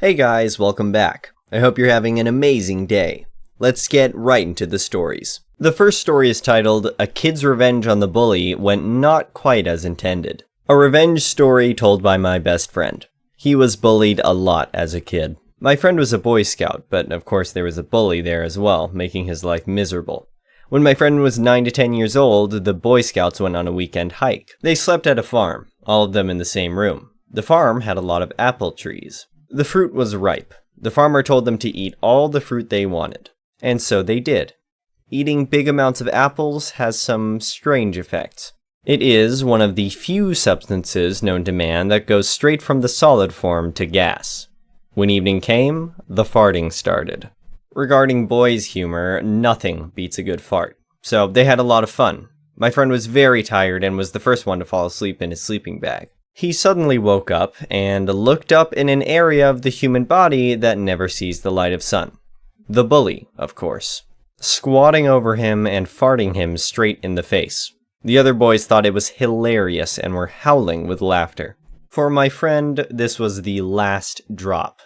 Hey guys, welcome back. I hope you're having an amazing day. Let's get right into the stories. The first story is titled, A Kid's Revenge on the Bully Went Not Quite as Intended. A revenge story told by my best friend. He was bullied a lot as a kid. My friend was a Boy Scout, but of course there was a bully there as well, making his life miserable. When my friend was 9 to 10 years old, the Boy Scouts went on a weekend hike. They slept at a farm, all of them in the same room. The farm had a lot of apple trees. The fruit was ripe. The farmer told them to eat all the fruit they wanted. And so they did. Eating big amounts of apples has some strange effects. It is one of the few substances known to man that goes straight from the solid form to gas. When evening came, the farting started. Regarding boys' humor, nothing beats a good fart. So they had a lot of fun. My friend was very tired and was the first one to fall asleep in his sleeping bag. He suddenly woke up and looked up in an area of the human body that never sees the light of sun. The bully, of course, squatting over him and farting him straight in the face. The other boys thought it was hilarious and were howling with laughter. For my friend, this was the last drop.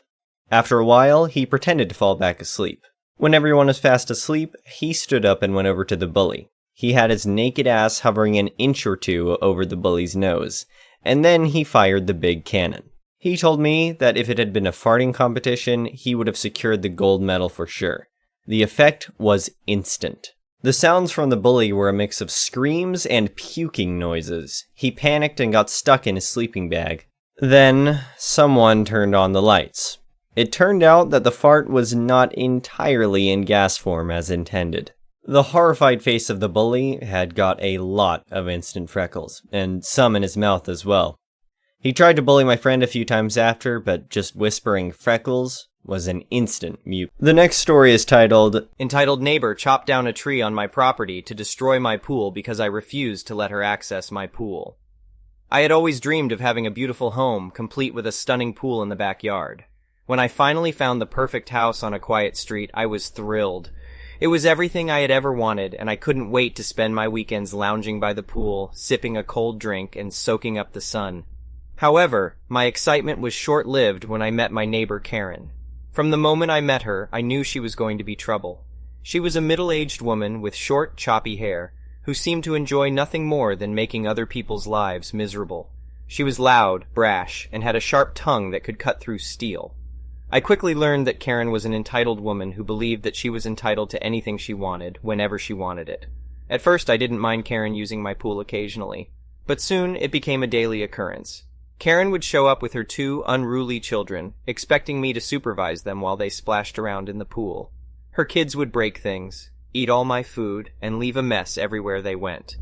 After a while, he pretended to fall back asleep. When everyone was fast asleep, he stood up and went over to the bully. He had his naked ass hovering an inch or two over the bully's nose. And then he fired the big cannon. He told me that if it had been a farting competition, he would have secured the gold medal for sure. The effect was instant. The sounds from the bully were a mix of screams and puking noises. He panicked and got stuck in his sleeping bag. Then, someone turned on the lights. It turned out that the fart was not entirely in gas form as intended. The horrified face of the bully had got a lot of instant freckles, and some in his mouth as well. He tried to bully my friend a few times after, but just whispering freckles was an instant mute. The next story is entitled, Neighbor chopped down a tree on my property to destroy my pool because I refused to let her access my pool. I had always dreamed of having a beautiful home, complete with a stunning pool in the backyard. When I finally found the perfect house on a quiet street, I was thrilled. It was everything I had ever wanted, and I couldn't wait to spend my weekends lounging by the pool, sipping a cold drink, and soaking up the sun. However, my excitement was short-lived when I met my neighbor Karen. From the moment I met her, I knew she was going to be trouble. She was a middle-aged woman with short, choppy hair, who seemed to enjoy nothing more than making other people's lives miserable. She was loud, brash, and had a sharp tongue that could cut through steel. I quickly learned that Karen was an entitled woman who believed that she was entitled to anything she wanted, whenever she wanted it. At first, I didn't mind Karen using my pool occasionally, but soon it became a daily occurrence. Karen would show up with her 2 unruly children, expecting me to supervise them while they splashed around in the pool. Her kids would break things, eat all my food, and leave a mess everywhere they went.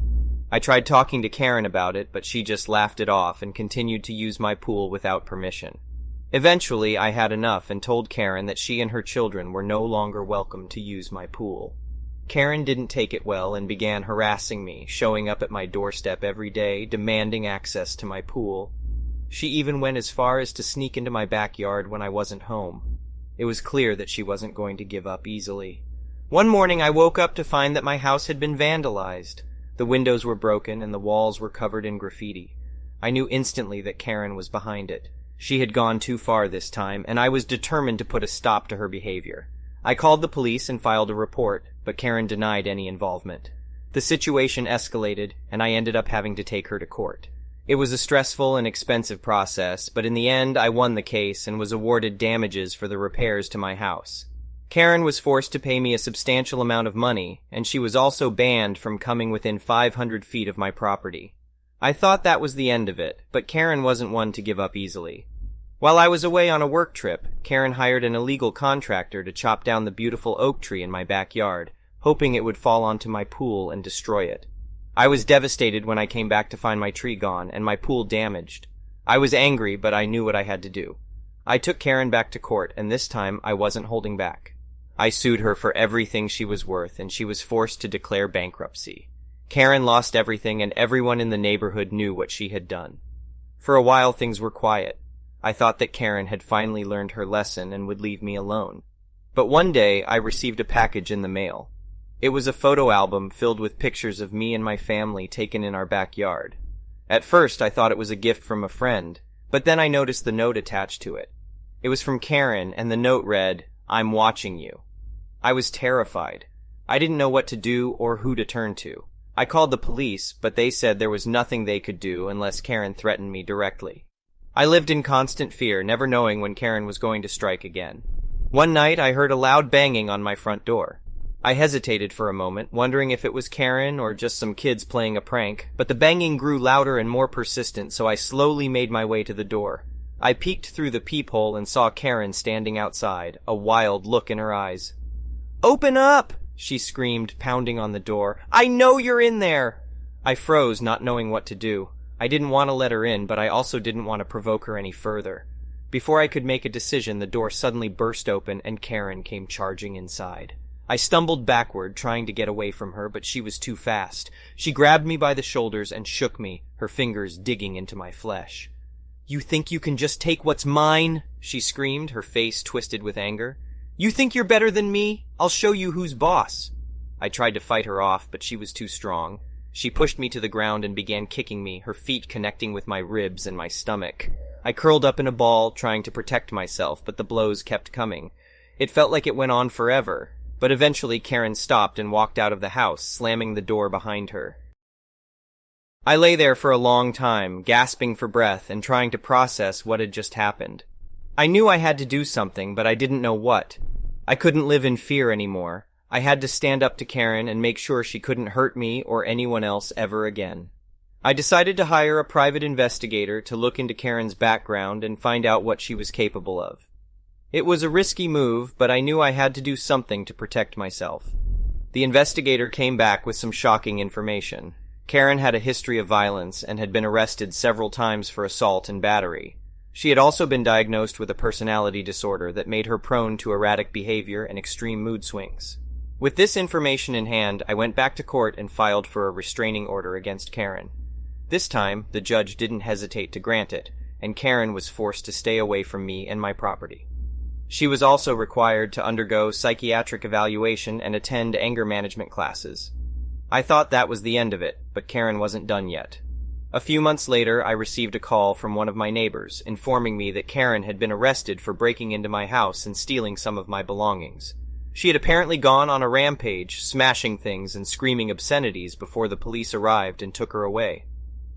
I tried talking to Karen about it, but she just laughed it off and continued to use my pool without permission. Eventually, I had enough and told Karen that she and her children were no longer welcome to use my pool. Karen didn't take it well and began harassing me, showing up at my doorstep every day, demanding access to my pool. She even went as far as to sneak into my backyard when I wasn't home. It was clear that she wasn't going to give up easily. One morning, I woke up to find that my house had been vandalized. The windows were broken and the walls were covered in graffiti. I knew instantly that Karen was behind it. She had gone too far this time, and I was determined to put a stop to her behavior. I called the police and filed a report, but Karen denied any involvement. The situation escalated, and I ended up having to take her to court. It was a stressful and expensive process, but in the end I won the case and was awarded damages for the repairs to my house. Karen was forced to pay me a substantial amount of money, and she was also banned from coming within 500 feet of my property. I thought that was the end of it, but Karen wasn't one to give up easily. While I was away on a work trip, Karen hired an illegal contractor to chop down the beautiful oak tree in my backyard, hoping it would fall onto my pool and destroy it. I was devastated when I came back to find my tree gone and my pool damaged. I was angry, but I knew what I had to do. I took Karen back to court, and this time I wasn't holding back. I sued her for everything she was worth, and she was forced to declare bankruptcy. Karen lost everything, and everyone in the neighborhood knew what she had done. For a while, things were quiet. I thought that Karen had finally learned her lesson and would leave me alone. But one day, I received a package in the mail. It was a photo album filled with pictures of me and my family taken in our backyard. At first, I thought it was a gift from a friend, but then I noticed the note attached to it. It was from Karen, and the note read, "I'm watching you." I was terrified. I didn't know what to do or who to turn to. I called the police, but they said there was nothing they could do unless Karen threatened me directly. I lived in constant fear, never knowing when Karen was going to strike again. One night, I heard a loud banging on my front door. I hesitated for a moment, wondering if it was Karen or just some kids playing a prank, but the banging grew louder and more persistent, so I slowly made my way to the door. I peeked through the peephole and saw Karen standing outside, a wild look in her eyes. "Open up!" she screamed, pounding on the door. "I know you're in there!" I froze, not knowing what to do. I didn't want to let her in, but I also didn't want to provoke her any further. Before I could make a decision, the door suddenly burst open and Karen came charging inside. I stumbled backward, trying to get away from her, but she was too fast. She grabbed me by the shoulders and shook me, her fingers digging into my flesh. "You think you can just take what's mine?" she screamed, her face twisted with anger. "You think you're better than me? I'll show you who's boss." I tried to fight her off, but she was too strong. She pushed me to the ground and began kicking me, her feet connecting with my ribs and my stomach. I curled up in a ball, trying to protect myself, but the blows kept coming. It felt like it went on forever, but eventually Karen stopped and walked out of the house, slamming the door behind her. I lay there for a long time, gasping for breath and trying to process what had just happened. I knew I had to do something, but I didn't know what. I couldn't live in fear anymore. I had to stand up to Karen and make sure she couldn't hurt me or anyone else ever again. I decided to hire a private investigator to look into Karen's background and find out what she was capable of. It was a risky move, but I knew I had to do something to protect myself. The investigator came back with some shocking information. Karen had a history of violence and had been arrested several times for assault and battery. She had also been diagnosed with a personality disorder that made her prone to erratic behavior and extreme mood swings. With this information in hand, I went back to court and filed for a restraining order against Karen. This time, the judge didn't hesitate to grant it, and Karen was forced to stay away from me and my property. She was also required to undergo psychiatric evaluation and attend anger management classes. I thought that was the end of it, but Karen wasn't done yet. A few months later, I received a call from one of my neighbors, informing me that Karen had been arrested for breaking into my house and stealing some of my belongings. She had apparently gone on a rampage, smashing things and screaming obscenities before the police arrived and took her away.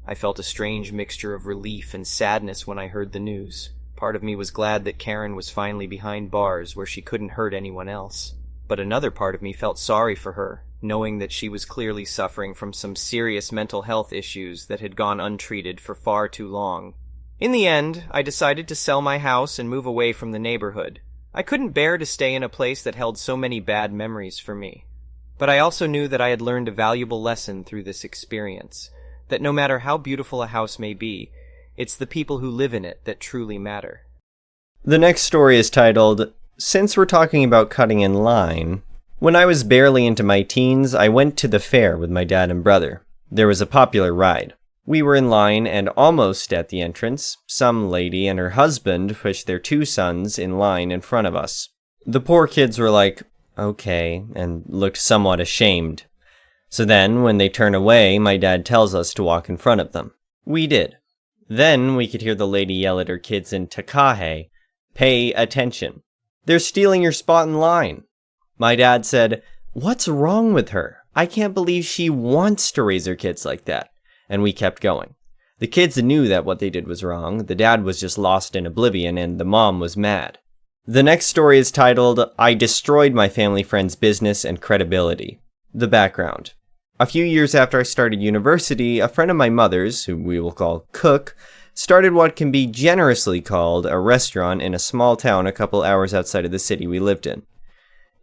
I felt a strange mixture of relief and sadness when I heard the news. Part of me was glad that Karen was finally behind bars where she couldn't hurt anyone else. But another part of me felt sorry for her, knowing that she was clearly suffering from some serious mental health issues that had gone untreated for far too long. In the end, I decided to sell my house and move away from the neighborhood. I couldn't bear to stay in a place that held so many bad memories for me. But I also knew that I had learned a valuable lesson through this experience, that no matter how beautiful a house may be, it's the people who live in it that truly matter. The next story is titled, Since We're Talking About Cutting in Line. When I was barely into my teens, I went to the fair with my dad and brother. There was a popular ride. We were in line and almost at the entrance. Some lady and her husband pushed their 2 sons in line in front of us. The poor kids were like, okay, and looked somewhat ashamed. So then, when they turn away, my dad tells us to walk in front of them. We did. Then we could hear the lady yell at her kids in Takahe, "Pay attention. They're stealing your spot in line." My dad said, "What's wrong with her? I can't believe she wants to raise her kids like that." And we kept going. The kids knew that what they did was wrong. The dad was just lost in oblivion, and the mom was mad. The next story is titled, I Destroyed My Family Friend's Business and Credibility. The background. A few years after I started university, a friend of my mother's, who we will call Cook, started what can be generously called a restaurant in a small town a couple hours outside of the city we lived in.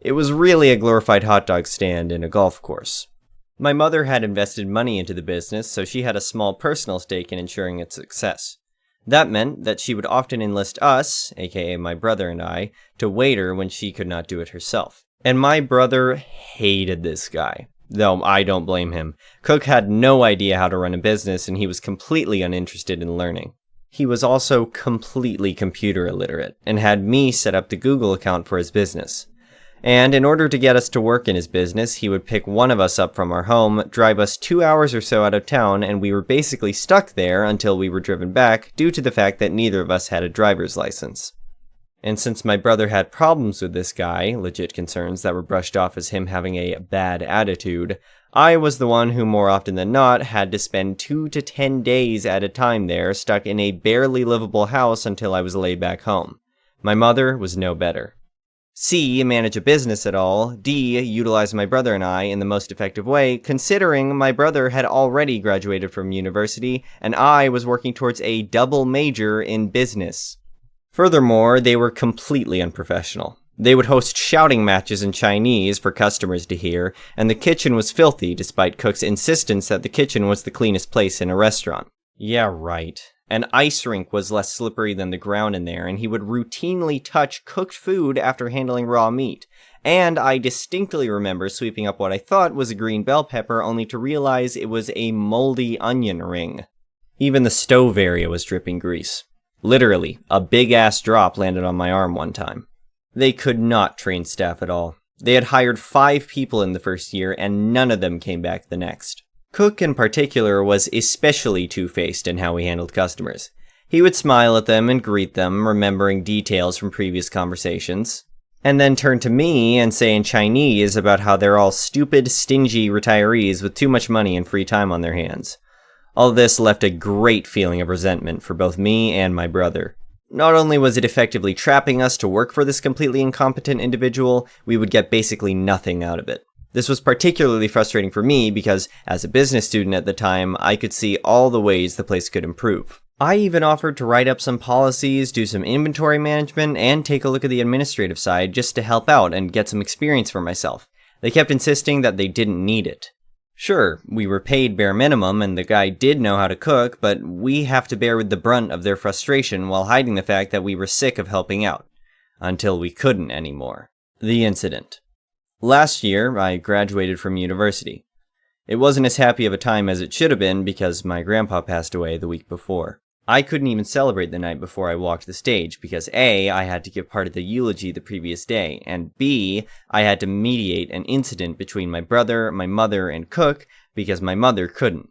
It was really a glorified hot dog stand and a golf course. My mother had invested money into the business, so she had a small personal stake in ensuring its success. That meant that she would often enlist us, aka my brother and I, to wait her when she could not do it herself. And my brother hated this guy. Though I don't blame him. Cook had no idea how to run a business, and he was completely uninterested in learning. He was also completely computer illiterate, and had me set up the Google account for his business. And in order to get us to work in his business, he would pick one of us up from our home, drive us 2 hours or so out of town, and we were basically stuck there until we were driven back, due to the fact that neither of us had a driver's license. And since my brother had problems with this guy, legit concerns that were brushed off as him having a bad attitude, I was the one who more often than not had to spend 2 to 10 days at a time there, stuck in a barely livable house until I was laid back home. My mother was no better. C, manage a business at all. D, utilize my brother and I in the most effective way, considering my brother had already graduated from university, and I was working towards a double major in business. Furthermore, they were completely unprofessional. They would host shouting matches in Chinese for customers to hear, and the kitchen was filthy despite Cook's insistence that the kitchen was the cleanest place in a restaurant. Yeah, right. An ice rink was less slippery than the ground in there, and he would routinely touch cooked food after handling raw meat. And I distinctly remember sweeping up what I thought was a green bell pepper, only to realize it was a moldy onion ring. Even the stove area was dripping grease. Literally, a big-ass drop landed on my arm one time. They could not train staff at all. They had hired 5 people in the first year, and none of them came back the next. Cook, in particular, was especially two-faced in how he handled customers. He would smile at them and greet them, remembering details from previous conversations, and then turn to me and say in Chinese about how they're all stupid, stingy retirees with too much money and free time on their hands. All this left a great feeling of resentment for both me and my brother. Not only was it effectively trapping us to work for this completely incompetent individual, we would get basically nothing out of it. This was particularly frustrating for me because, as a business student at the time, I could see all the ways the place could improve. I even offered to write up some policies, do some inventory management, and take a look at the administrative side just to help out and get some experience for myself. They kept insisting that they didn't need it. Sure, we were paid bare minimum and the guy did know how to cook, but we have to bear with the brunt of their frustration while hiding the fact that we were sick of helping out. Until we couldn't anymore. The incident. Last year, I graduated from university. It wasn't as happy of a time as it should have been because my grandpa passed away the week before. I couldn't even celebrate the night before I walked the stage because A, I had to give part of the eulogy the previous day, and B, I had to mediate an incident between my brother, my mother, and Cook because my mother couldn't.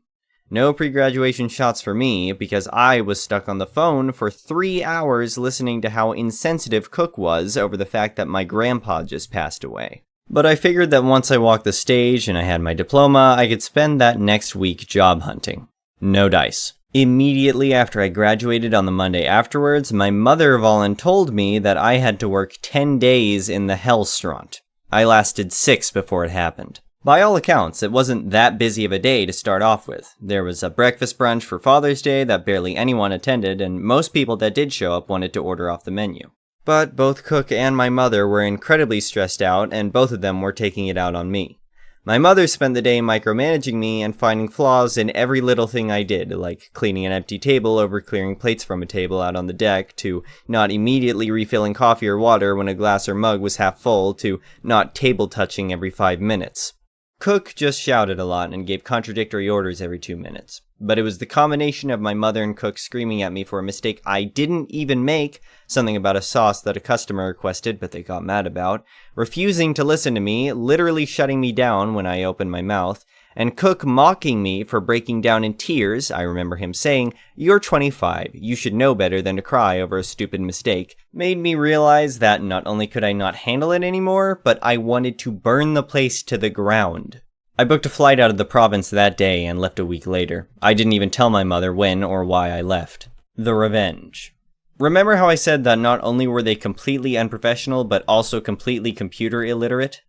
No pre-graduation shots for me because I was stuck on the phone for 3 hours listening to how insensitive Cook was over the fact that my grandpa just passed away. But I figured that once I walked the stage and I had my diploma, I could spend that next week job hunting. No dice. Immediately after I graduated on the Monday afterwards, my mother voluntold me that I had to work 10 days in the Hellstraunt. I lasted 6 before it happened. By all accounts, it wasn't that busy of a day to start off with. There was a breakfast brunch for Father's Day that barely anyone attended, and most people that did show up wanted to order off the menu. But both Cook and my mother were incredibly stressed out, and both of them were taking it out on me. My mother spent the day micromanaging me and finding flaws in every little thing I did, like cleaning an empty table over clearing plates from a table out on the deck, to not immediately refilling coffee or water when a glass or mug was half full, to not table touching every 5 minutes. Cook just shouted a lot and gave contradictory orders every 2 minutes. But it was the combination of my mother and Cook screaming at me for a mistake I didn't even make, something about a sauce that a customer requested but they got mad about, refusing to listen to me, literally shutting me down when I opened my mouth, and Cook mocking me for breaking down in tears. I remember him saying, "You're 25, you should know better than to cry over a stupid mistake," made me realize that not only could I not handle it anymore, but I wanted to burn the place to the ground. I booked a flight out of the province that day and left a week later. I didn't even tell my mother when or why I left. The revenge. Remember how I said that not only were they completely unprofessional, but also completely computer illiterate?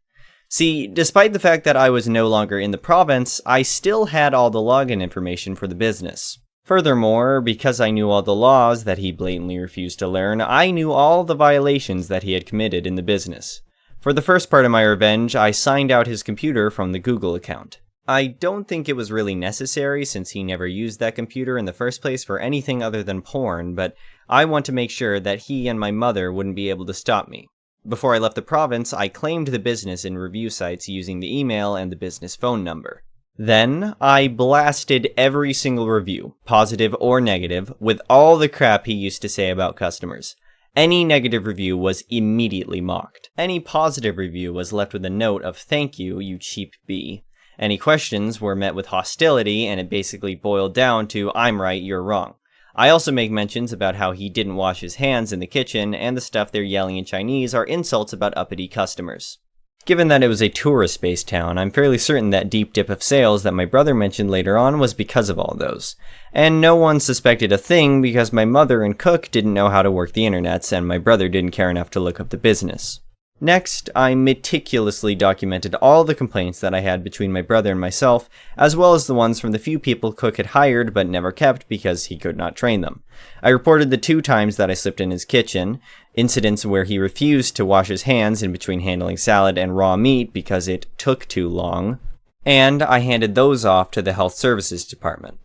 See, despite the fact that I was no longer in the province, I still had all the login information for the business. Furthermore, because I knew all the laws that he blatantly refused to learn, I knew all the violations that he had committed in the business. For the first part of my revenge, I signed out his computer from the Google account. I don't think it was really necessary since he never used that computer in the first place for anything other than porn, but I want to make sure that he and my mother wouldn't be able to stop me. Before I left the province, I claimed the business in review sites using the email and the business phone number. Then, I blasted every single review, positive or negative, with all the crap he used to say about customers. Any negative review was immediately mocked. Any positive review was left with a note of "Thank you, you cheap bee." Any questions were met with hostility, and it basically boiled down to "I'm right, you're wrong." I also make mentions about how he didn't wash his hands in the kitchen, and the stuff they're yelling in Chinese are insults about uppity customers. Given that it was a tourist-based town, I'm fairly certain that deep dip of sales that my brother mentioned later on was because of all those. And no one suspected a thing because my mother and cook didn't know how to work the internets, and my brother didn't care enough to look up the business. Next, I meticulously documented all the complaints that I had between my brother and myself, as well as the ones from the few people Cook had hired but never kept because he could not train them. I reported the 2 times that I slipped in his kitchen, incidents where he refused to wash his hands in between handling salad and raw meat because it took too long, and I handed those off to the Health Services Department.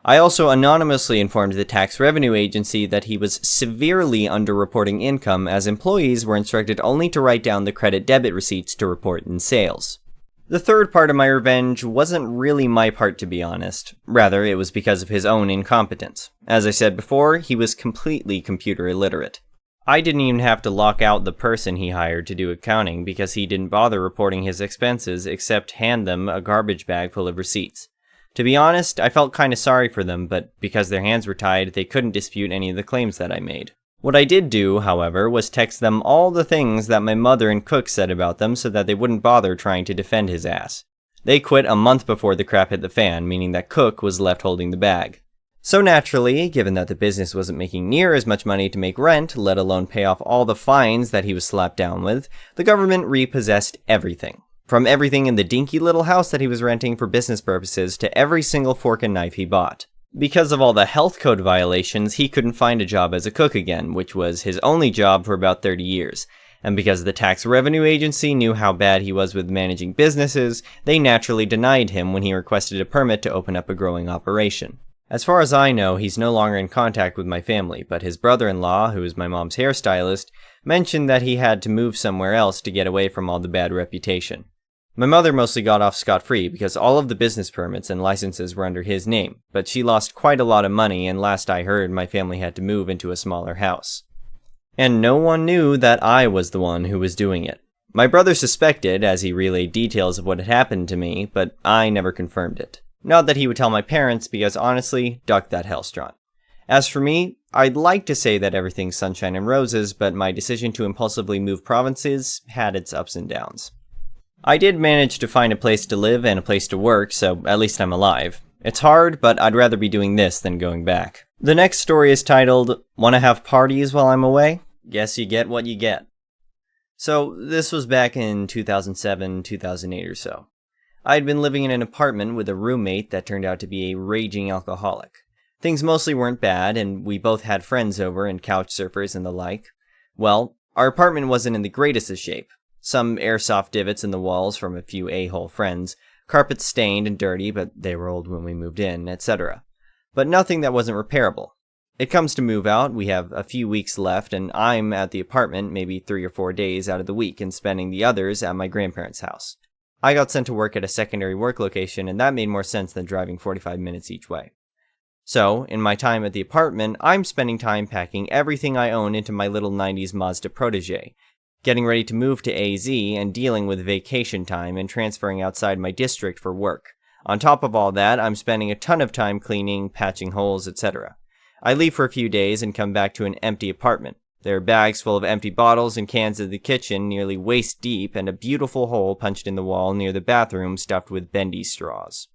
I also anonymously informed the Tax Revenue Agency that he was severely underreporting income, as employees were instructed only to write down the credit-debit receipts to report in sales. The third part of my revenge wasn't really my part, to be honest. Rather, it was because of his own incompetence. As I said before, he was completely computer illiterate. I didn't even have to lock out the person he hired to do accounting because he didn't bother reporting his expenses except hand them a garbage bag full of receipts. To be honest, I felt kinda sorry for them, but because their hands were tied, they couldn't dispute any of the claims that I made. What I did do, however, was text them all the things that my mother and cook said about them so that they wouldn't bother trying to defend his ass. They quit a month before the crap hit the fan, meaning that Cook was left holding the bag. So naturally, given that the business wasn't making near as much money to make rent, let alone pay off all the fines that he was slapped down with, the government repossessed everything. From everything in the dinky little house that he was renting for business purposes to every single fork and knife he bought. Because of all the health code violations, he couldn't find a job as a cook again, which was his only job for about 30 years. And because the Tax Revenue Agency knew how bad he was with managing businesses, they naturally denied him when he requested a permit to open up a growing operation. As far as I know, he's no longer in contact with my family, but his brother-in-law, who is my mom's hairstylist, mentioned that he had to move somewhere else to get away from all the bad reputation. My mother mostly got off scot-free because all of the business permits and licenses were under his name, but she lost quite a lot of money, and last I heard, my family had to move into a smaller house. And no one knew that I was the one who was doing it. My brother suspected, as he relayed details of what had happened to me, but I never confirmed it. Not that he would tell my parents, because honestly, duck that hellstrom. As for me, I'd like to say that everything's sunshine and roses, but my decision to impulsively move provinces had its ups and downs. I did manage to find a place to live and a place to work, so at least I'm alive. It's hard, but I'd rather be doing this than going back. The next story is titled, "Wanna Have Parties While I'm Away?" Guess you get what you get. So, this was back in 2007, 2008 or so. I'd been living in an apartment with a roommate that turned out to be a raging alcoholic. Things mostly weren't bad, and we both had friends over and couch surfers and the like. Well, our apartment wasn't in the greatest of shape. Some airsoft divots in the walls from a few a-hole friends, carpets stained and dirty, but they were old when we moved in, etc. But nothing that wasn't repairable. It comes to move out, we have a few weeks left, and I'm at the apartment maybe 3 or 4 days out of the week and spending the others at my grandparents' house. I got sent to work at a secondary work location, and that made more sense than driving 45 minutes each way. So, in my time at the apartment, I'm spending time packing everything I own into my little 90s Mazda Protege, getting ready to move to AZ and dealing with vacation time and transferring outside my district for work. On top of all that, I'm spending a ton of time cleaning, patching holes, etc. I leave for a few days and come back to an empty apartment. There are bags full of empty bottles and cans in the kitchen, nearly waist deep, and a beautiful hole punched in the wall near the bathroom stuffed with bendy straws.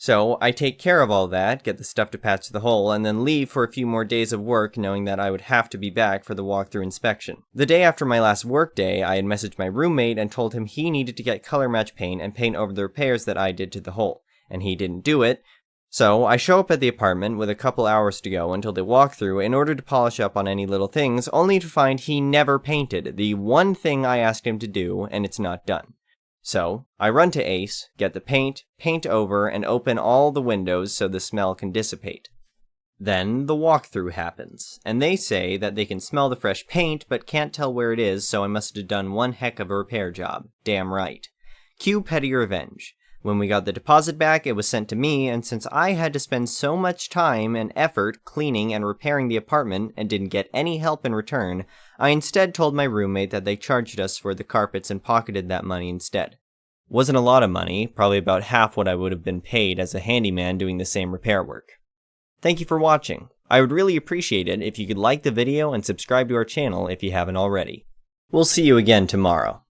So, I take care of all that, get the stuff to patch the hole, and then leave for a few more days of work knowing that I would have to be back for the walkthrough inspection. The day after my last work day, I had messaged my roommate and told him he needed to get color match paint and paint over the repairs that I did to the hole, and he didn't do it. So, I show up at the apartment with a couple hours to go until the walkthrough in order to polish up on any little things, only to find he never painted the one thing I asked him to do, and it's not done. So, I run to Ace, get the paint over, and open all the windows so the smell can dissipate. Then, the walkthrough happens, and they say that they can smell the fresh paint, but can't tell where it is, so I must have done one heck of a repair job. Damn right. Cue petty revenge. When we got the deposit back, it was sent to me, and since I had to spend so much time and effort cleaning and repairing the apartment and didn't get any help in return, I instead told my roommate that they charged us for the carpets and pocketed that money instead. Wasn't a lot of money, probably about half what I would have been paid as a handyman doing the same repair work. Thank you for watching. I would really appreciate it if you could like the video and subscribe to our channel if you haven't already. We'll see you again tomorrow.